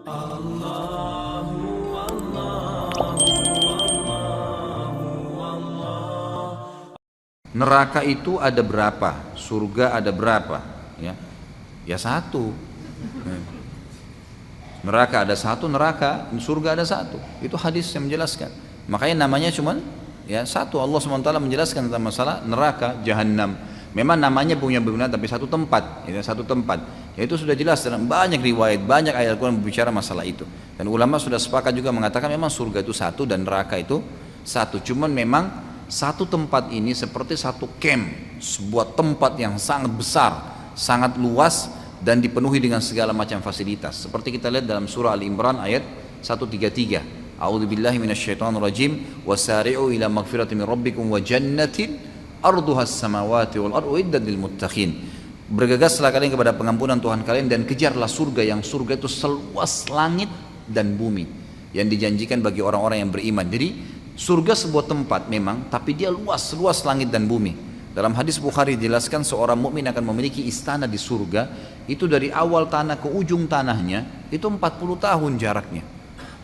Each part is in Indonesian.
Neraka itu ada berapa? Surga ada berapa? Ya, ya satu. Neraka ada satu, surga ada satu. Itu hadis yang menjelaskan. Makanya namanya cuman ya satu. Allah SWT menjelaskan tentang masalah neraka, jahanam. Memang namanya punya benar, tapi satu tempat, ya, satu tempat. Ya, itu sudah jelas dalam banyak riwayat, banyak ayat Al-Quran berbicara masalah itu. Dan ulama sudah sepakat juga mengatakan memang surga itu satu dan neraka itu satu. Cuman memang satu tempat ini seperti satu camp, sebuah tempat yang sangat besar, sangat luas dan dipenuhi dengan segala macam fasilitas. Seperti kita lihat dalam surah Al-Imran ayat 133. A'udzubillahi minasyaitonirrajim wasari'u ila magfirati min rabbikum wa jannatin arduhas samawati wal ardu uiddat lil muttaqin. Bergegaslah kalian kepada pengampunan Tuhan kalian dan kejarlah surga yang surga itu seluas langit dan bumi yang dijanjikan bagi orang-orang yang beriman. Jadi surga sebuah tempat memang, tapi dia luas langit dan bumi. Dalam hadis Bukhari dijelaskan seorang mukmin akan memiliki istana di surga, itu dari awal tanah ke ujung tanahnya, itu 40 tahun jaraknya.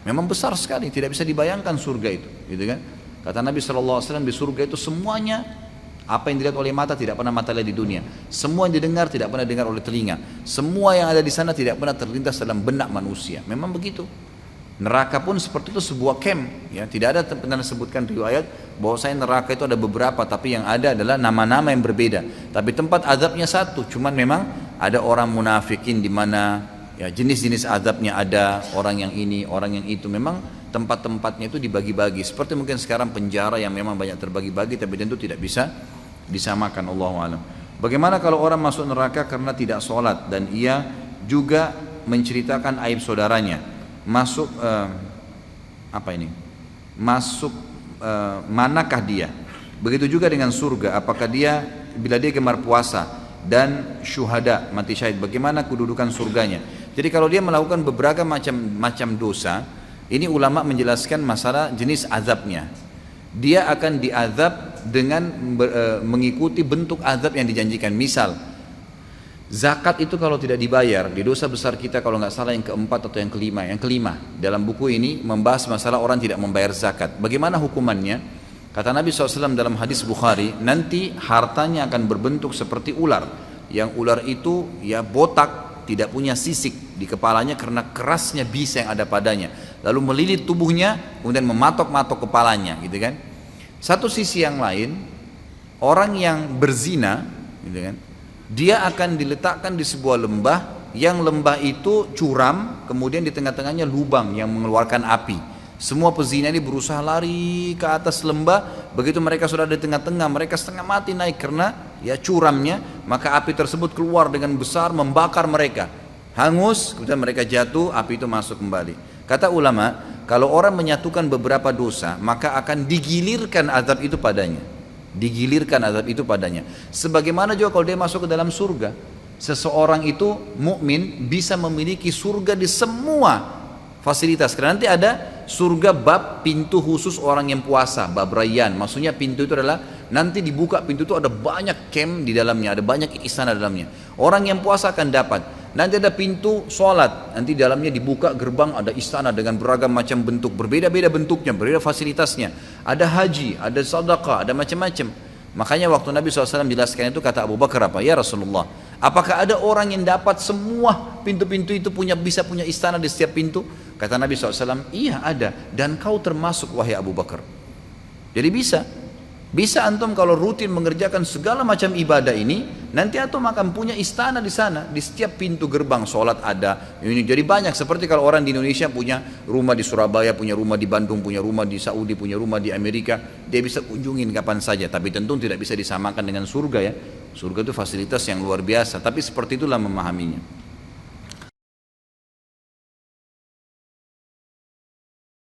Memang besar sekali, tidak bisa dibayangkan surga itu, gitu kan? Kata Nabi SAW, di surga itu semuanya, apa yang dilihat oleh mata tidak pernah mata lihat di dunia. Semua yang didengar tidak pernah dengar oleh telinga. Semua yang ada di sana tidak pernah terlintas dalam benak manusia. Memang begitu. Neraka pun seperti itu, sebuah camp, ya. Tidak ada pernah disebutkan riwayat bahwa saya neraka itu ada beberapa, tapi yang ada adalah nama-nama yang berbeda. Tapi tempat azabnya satu, cuman memang ada orang munafikin di mana ya jenis-jenis azabnya ada, orang yang ini, orang yang itu. Memang tempat-tempatnya itu dibagi-bagi. Seperti mungkin sekarang penjara yang memang banyak terbagi-bagi, tapi tentu tidak bisa disamakan. Allahu a'lam. Bagaimana kalau orang masuk neraka karena tidak sholat dan ia juga menceritakan aib saudaranya? Masuk manakah dia? Begitu juga dengan surga, apakah dia bila dia gemar puasa dan syuhada mati syahid, bagaimana kedudukan surganya? Jadi kalau dia melakukan beberapa macam dosa, ini ulama menjelaskan masalah jenis azabnya. Dia akan diazab dengan mengikuti bentuk azab yang dijanjikan. Misal zakat itu kalau tidak dibayar, di dosa besar kita kalau nggak salah yang keempat atau yang kelima dalam buku ini membahas masalah orang tidak membayar zakat. Bagaimana hukumannya? Kata Nabi SAW dalam hadis Bukhari, nanti hartanya akan berbentuk seperti ular. Yang ular itu ya botak, tidak punya sisik di kepalanya karena kerasnya bisa yang ada padanya. Lalu melilit tubuhnya, kemudian mematok-matok kepalanya, gitu kan? Satu sisi yang lain, orang yang berzina, gitu kan? Dia akan diletakkan di sebuah lembah, yang lembah itu curam, kemudian di tengah-tengahnya lubang yang mengeluarkan api. Semua pezina ini berusaha lari ke atas lembah, begitu mereka sudah di tengah-tengah, mereka setengah mati naik karena ya curamnya, maka api tersebut keluar dengan besar membakar mereka. Hangus, kemudian mereka jatuh, api itu masuk kembali. Kata ulama, kalau orang menyatukan beberapa dosa, maka akan digilirkan azab itu padanya. Digilirkan azab itu padanya. Sebagaimana juga kalau dia masuk ke dalam surga, seseorang itu mukmin bisa memiliki surga di semua fasilitas. Karena nanti ada surga bab pintu khusus orang yang puasa, bab Rayyan. Maksudnya pintu itu adalah nanti dibuka pintu itu ada banyak camp di dalamnya, ada banyak istana dalamnya. Orang yang puasa akan dapat. Nanti ada pintu sholat, nanti dalamnya dibuka gerbang, ada istana dengan beragam macam bentuk, berbeda-beda bentuknya, berbeda fasilitasnya. Ada haji, ada sedekah, ada macam-macam. Makanya waktu Nabi SAW jelaskan itu, kata Abu Bakar apa? Ya Rasulullah, apakah ada orang yang dapat semua pintu-pintu itu bisa punya istana di setiap pintu? Kata Nabi SAW, iya ada, dan kau termasuk wahai Abu Bakar. Jadi bisa antum kalau rutin mengerjakan segala macam ibadah ini, nanti antum akan punya istana di sana, di setiap pintu gerbang sholat ada. Ini jadi banyak. Seperti kalau orang di Indonesia punya rumah di Surabaya, punya rumah di Bandung, punya rumah di Saudi, punya rumah di Amerika, dia bisa kunjungin kapan saja. Tapi tentu tidak bisa disamakan dengan surga ya. Surga itu fasilitas yang luar biasa. Tapi seperti itulah memahaminya.